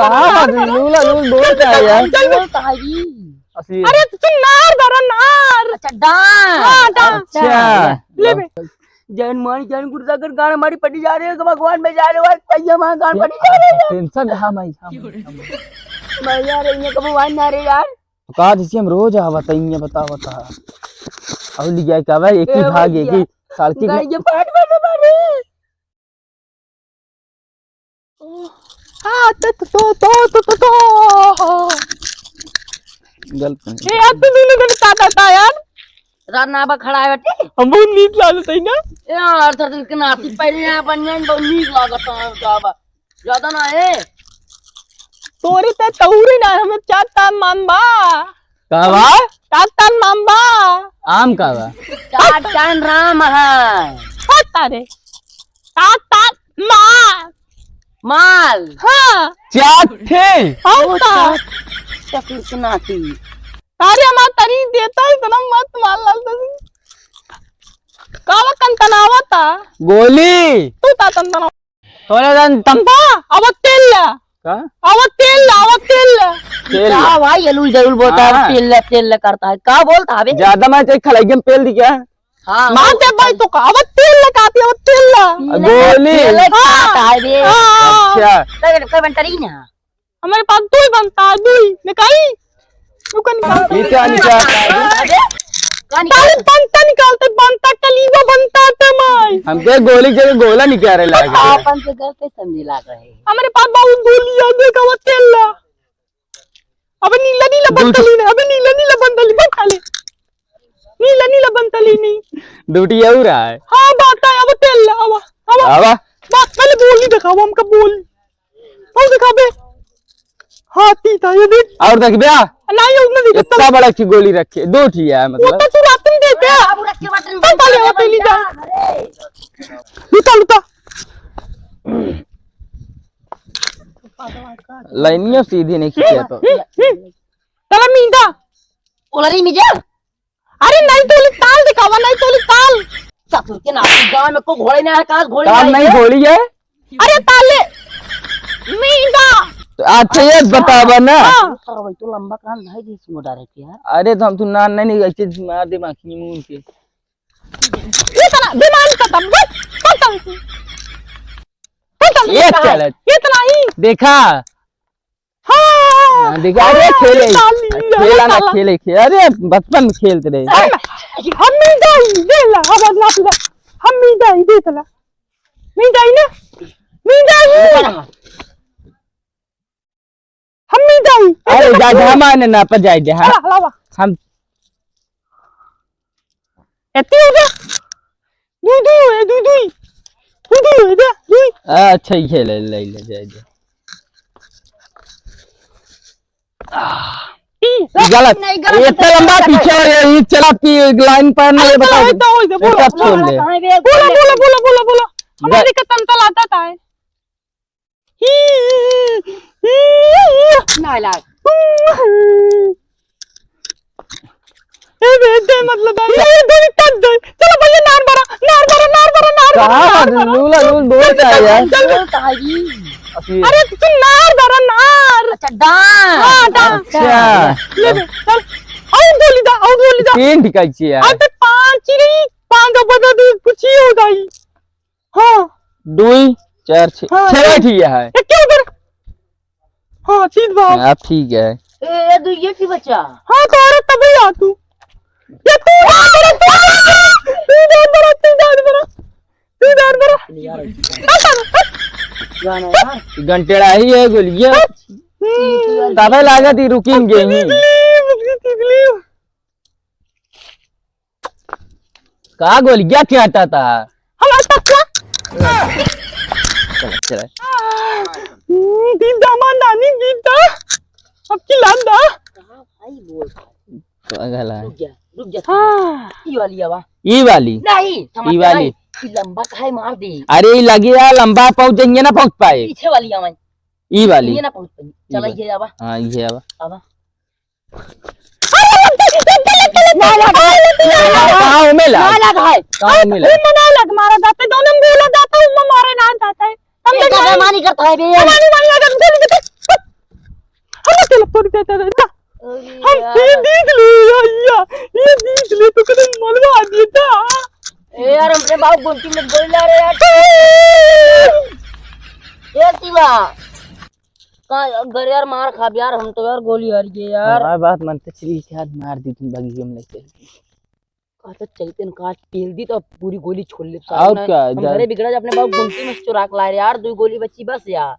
कहाँ लूला लूल बोलता है यार। अरे तू नार धरो नार। अच्छा डांस। हाँ डांस। अच्छा ले बे। जैन मान जैन गुरु अगर गाना मारी पड़ी जा रही है तो भगवान में जा रहे हो तैया मां गाना पड़ी जा रही है। टेंशन हाँ मैं मैं यार इन्हें कब वान ना रे यार। कहा जिसे हम रोज आवत है बता अब लिया क्या भाई एक ही भाग एक ही साड़की गाड़ी के पार्ट में मारे। हाँ तो गलत ए अब तो दोनों दिन ताता यार। रात नाबा खड़ा है बेटे। हम बहुत नीक लागत है ना यार तो के नाती पहले यहाँ बनियान बहुत नीक लागत है काबा ज्यादा ना है। तोरे ते तौरी ना हमें चाता मांबा कहवा चाता मांबा आम कहवा चाट चांद राम है चाता रे चाता मां माल। हाँ चाट थे हाँ चक्र के नाती अरे हमारा तरी देता है इतना मत मार लाल काला कंतनावा था गोली तू ता तंतना थोड़ा दिन तंबा अब तेल का अब तेल क्या भाई यलूल जरूर बोलता हाँ। है तेल करता है क्या बोलता है बे। ज्यादा मैं चाहिए खलाई में पेल दी क्या हाँ माते भाई तो का अब तेल लगाती है अब तेल गोली खाता है बे। अच्छा कई बंटरी ना हमारे पास दो ही बनता है दो ही निकाई तू का निकाल ये क्या निकाल ताले बनता कलीवा बनता है मैं हम के गोली के गोला निकाल रहे लागे अपन से घर पे समझे लाग रहे हैं। हमारे पास बहुत गोली है देखा वो तेल अब नीला बंतली ने अबे नीला बंतली बता ले नीला बंतली नहीं ड्यूटी हो रहा है हाँ बात है अब तेल अब आवा बात पहले बोल नहीं दिखाओ हमका बोल और दिखा बे हाथी था ये देख और देख बे नहीं उसने दिखा इतना बड़ा की गोली रखी दोठी है वो मतलब तो तू रात में देते हैं अब रख के बटन पहले वो पहली जा लुटा लाइनियों सीधी नहीं खींचा तो चला मींदा उलरी में जा। अरे नहीं तो ताल दिखावा नहीं तो ताल ससुर के नाती गांव में को घोड़े ना है कहां घोड़े काम नहीं गोली है अरे ताले मींदा तो अच्छा ये बतावा ना सर भाई तो लंबा कान भाई जिस मोटा रहती है। अरे तो हम तू नान नहीं ऐसे मार दे बाकी मुंह के ये तना दिमाग खत्म बस ये चल इतना ही देखा हाँ देखा अरे खेला ना खेले अरे बचपन में खेलते रहे हम मींदा ही दे ला अब ना पिला हम मींदा ही दे ला मींदा ही ना मींदा ही हम मींदा ही अरे जा हमारे ना पर जाए जा हलावा हम एती हो गया दूधू है दे अच्छा ही खेले ले जाए गलत इतना लंबा पीछे ये चला लाइन पर नहीं बता छोड़ ले बोलो हमारे का तंतल आता था ना लाग दे मतलब ये दो तक दे चलो भैया नार कहाँ लूला लूल बोलता है यार बोलता है जी। अरे तू नार अच्छा डांस। हाँ डांस अच्छा ले बे चल आओ गोली दा तीन टिकाई चाहिए यार अबे पांच बता दे कुछ ही हो गई हाँ 2 4 6 हाँ, 6 ठीक है ये क्यों उधर हाँ ठीक बात अब ठीक है ए दू ये की बच्चा हाँ तो अरे तभी आ तू ये तू गाना यार घंटेड़ा ही है गोलियां तबे लागत ही रुकेंगे ही कहा गोलियां क्या आता था हमारा तकला चल दीदा मां नानी दीदा अब की लादा भाई बोल पागल है रुक जा हाँ ये वाली आवा ई वाली नहीं समझ ई वाली नहीं लंबा काहे मार दे अरे लगे यार लंबा पहुंच जाएंगे ना पहुंच पाए पीछे वाली आवा ई वाली ये ना पहुंच पाई चला ये आवा हाँ ये आवा आवा कहाँ मिला ना लगा है कहाँ मिला मना लग मारा जाते दोनों बोला जाता हूँ मैं मारे ना जाता है हम ये क्या बेईमानी करता है बे मानी लगा गोली देते थोड़ी देता रहता हम ये जीत ले भैया, ये जीत ले तो कदम मलवा देता। ए यार हमरे बाप गुंटी में गोली ला रहे यार। ये शिवा का घर यार मार खा यार, हम तो यार गोली हार गए यार। बात मन तो चली यार, मार दी तुम बगी हम नहीं चली तो चलते न काट पेल दी तो पूरी गोली छोड़ ले। और क्या हम घरे बिगड़ा जा, अपने बाप गुंटी में चुरा के ला रहे यार। 2 गोली बची बस यार,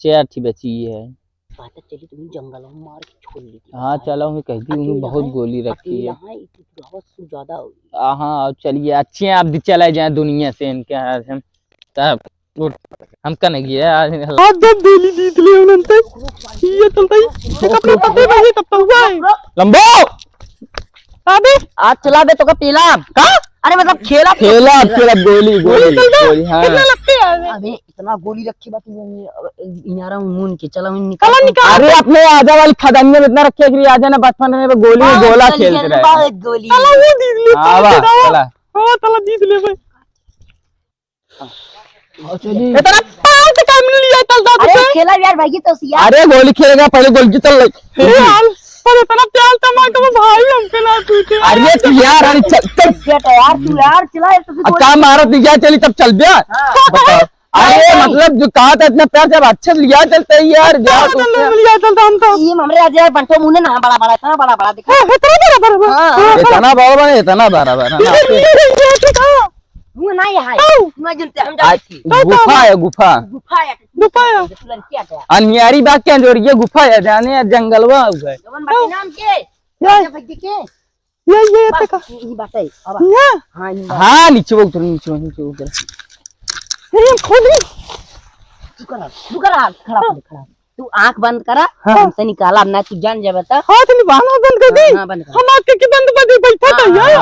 4 थी बची है। पता चली तुम जंगल में मार के छोड़ ली थी। हाँ चलो मैं कहती हूँ बहुत गोली रखी है। यहाँ इतनी हवस ज्यादा हो गई। हाँ चलिए अच्छे आप चले जाए दुनिया से, इनके हाथ हम तब हम का नहीं गया आज आज जब दिल्ली जीत ले उन्होंने ये चलता ही कपड़े पते भाई तब तो हुआ है लंबो अबे आज चला बे तो का पीला का। अरे मतलब खेला गोली गोली हाँ कितना लगते हैं अबे इतना गोली रखी बात यार मुन के चला निकाल। अरे अपने आजा वाली खदान में इतना रखे कि आजा ना बचपन में गोली में गोला खेलते रहे गोली। चला वो जीत ले। हां चला हां चला जीत ले भाई। चलिए इतना पाल से काम लिया चलता अरे खेला यार भाई तो यार। अरे गोली खेलेगा पहले गोली चल यार पर इतना प्यार टमाटर में भाई हमके ना पूछे। अरे तू यार अरे चल चल यार तू यार चला तो काम मारत नहीं गया चली तब चल गया। अरे मतलब जो कहा था इतना प्यार जब अच्छे लिया चलते ही यार लिया चलता हम तो ये हमरे आज यार बंटो मुंह ने ना बड़ा बड़ा इतना बड़ा दिखा इतना बड़ा इतना बड़ा इतना बड़ा मुंह ना है मैं जानते हम गुफा है गुफा गुफा अनियारी बाग के अंदर ये गुफा है जाने जंगलवा है नाम के ये तक ये बात है हां नीचे उतर ये खोल तू करा खड़ा तू आंख बंद करा हमसे निकाला अब ना तू जान जा बता। हां तो निभाना बंद कर दी। हां बंद कर हम आके की बंद कर दी बैठा था यार।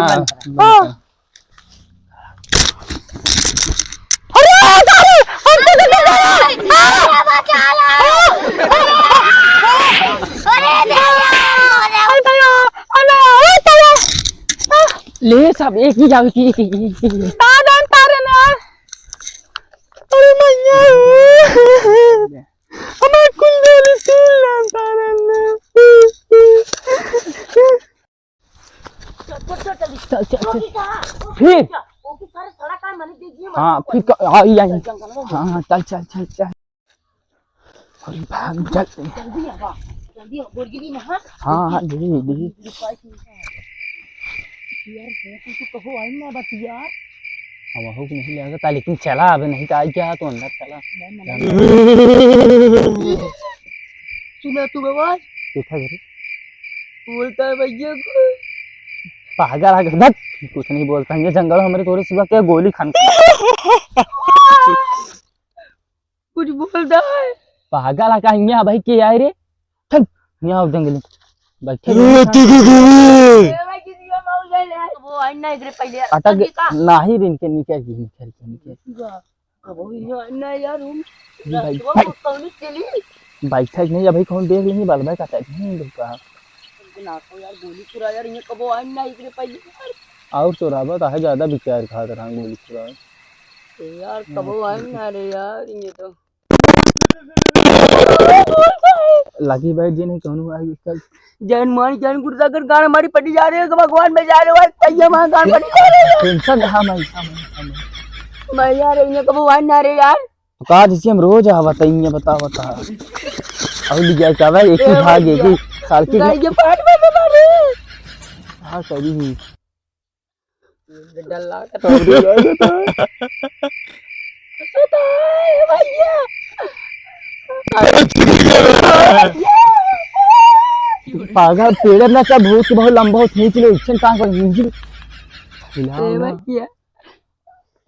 हां अरे हम तो बचा ला ले सब एक ही जावे की तारन तारन अरे मैया हमारे कुल गोली सील तारन चल फिर सारे सड़क है मैंने दीजिए हाँ फिर आई हाँ चल चल चल चल अरे भाग चल जल्दी आवा जल्दी बोलगी ना। हाँ हाँ दे यार तू कहो आई ना बस यार अब हो नहीं लगा लेकिन चला अब नहीं तो आई क्या तो अंदर चला सुना तू बाबा देखा करे बोलता है भैया को पागल आ गया कुछ नहीं बोलता ये जंगल हमारे थोड़े सिवा क्या गोली खान कुछ बोलता है पागल आ का यहाँ भाई के आए रे चल यहाँ जंगल बैठे वो आई ना इधर पहले अटक नहीं दिन के निकल वो ना यार रूम बैठा नहीं भाई कौन देख लेंगे बाल भाई का नहीं रुका ना तो यार गोली चुरा यार ये कबो आई ना इधर पहले और तो राबत है ज्यादा विचार खा रहा गोली चुरा यार कबो आई ना रे यार ये तो लगी भाई जी नहीं कहूं आई कल जान गुरुदागर गान हमारी पटी जा रही है भगवान में जा रहे हो भैया वहां गान पटी जा रही है टेंशन हां मैं यार ये कबो आई ना रे यार तो का जिसे हम रोज आवत है ये बता और ले जाए का भाई एक ही भागेगी साल की ये पार्ट में मारे हां सही ही डल्ला का तो भैया पागल पेड़ ना का भूत बहुत लंबा हो खींच ले इच्छन कहां पर मुझे भैया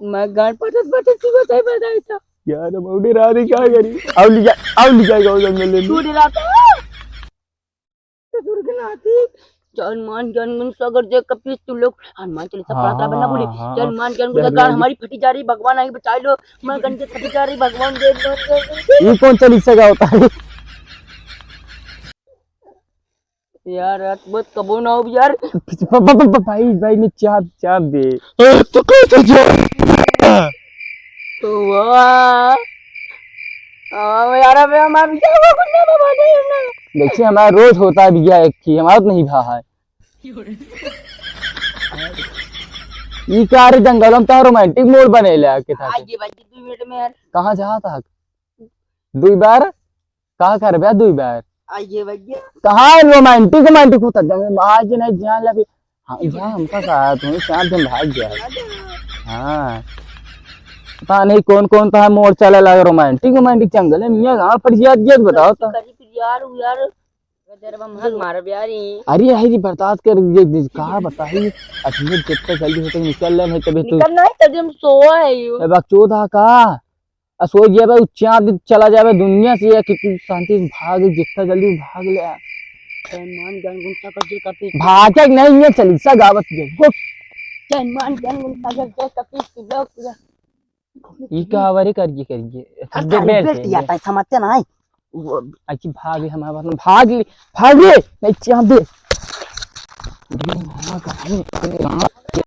मैं गान पटत सी बताई था यार मौडी रानी क्या करी अब ले जाएगा जंगल में तू डराता दुर्गनाथी जन्मन सगर जे कपीस तू लोग हनुमान चालीसा पढ़ा बनना बोली जन्मन गान हमारी फटी जा रही भगवान आगे बचा लो मैं गन के फटी जा रही भगवान दे ये कौन चालीसा का होता है यार बहुत कबो ना हो यार भाई ने चाप दे तो कैसे जो वाह यार अबे हमारा क्या हुआ कुछ ना बाबा नहीं हमने देखिए हमारा रोज होता है भैया एक ही, हमारा तो नहीं भा है। ये क्या रे जंगलों में तो रोमांटिक मोड बने ले के था। आइए भाई 2 मिनट में यार कहाँ जा था? 2 बार कहाँ कर बे 2 बार आइए भैया कहाँ रोमांटिक रोमांटिक होता जंगल आज नहीं जान लगे। हाँ यहाँ हमका कहा तुम 4 दिन भाग गया। हाँ पता नहीं कौन कौन था मोड़ चला लगा रोमांटिक रोमांटिक जंगल है मियाँ गाँव पर ये बताओ तो। यार तेरे बम मार प्यारी अरे यही बर्दाश्त कर ये कहा बताइए अभी जितना जल्दी हो तक निकल ले नहीं तभी तो निकलना है तभी हम सोआ है यो बकचोदा का सो गया भाई 4 दिन चला जाए दुनिया से कि शांति से भाग जितना जल्दी भाग ले मान जान गुंसा कर जे कपी भागे नहीं ये चलीसा गावत ये मान जान गुंसा कर जे कपी लोग पूरा ये कहावरी करिए करिए बेल्ट या पैसा मत ना अच्छी भाग हमारे भाग ले नहीं चाह दे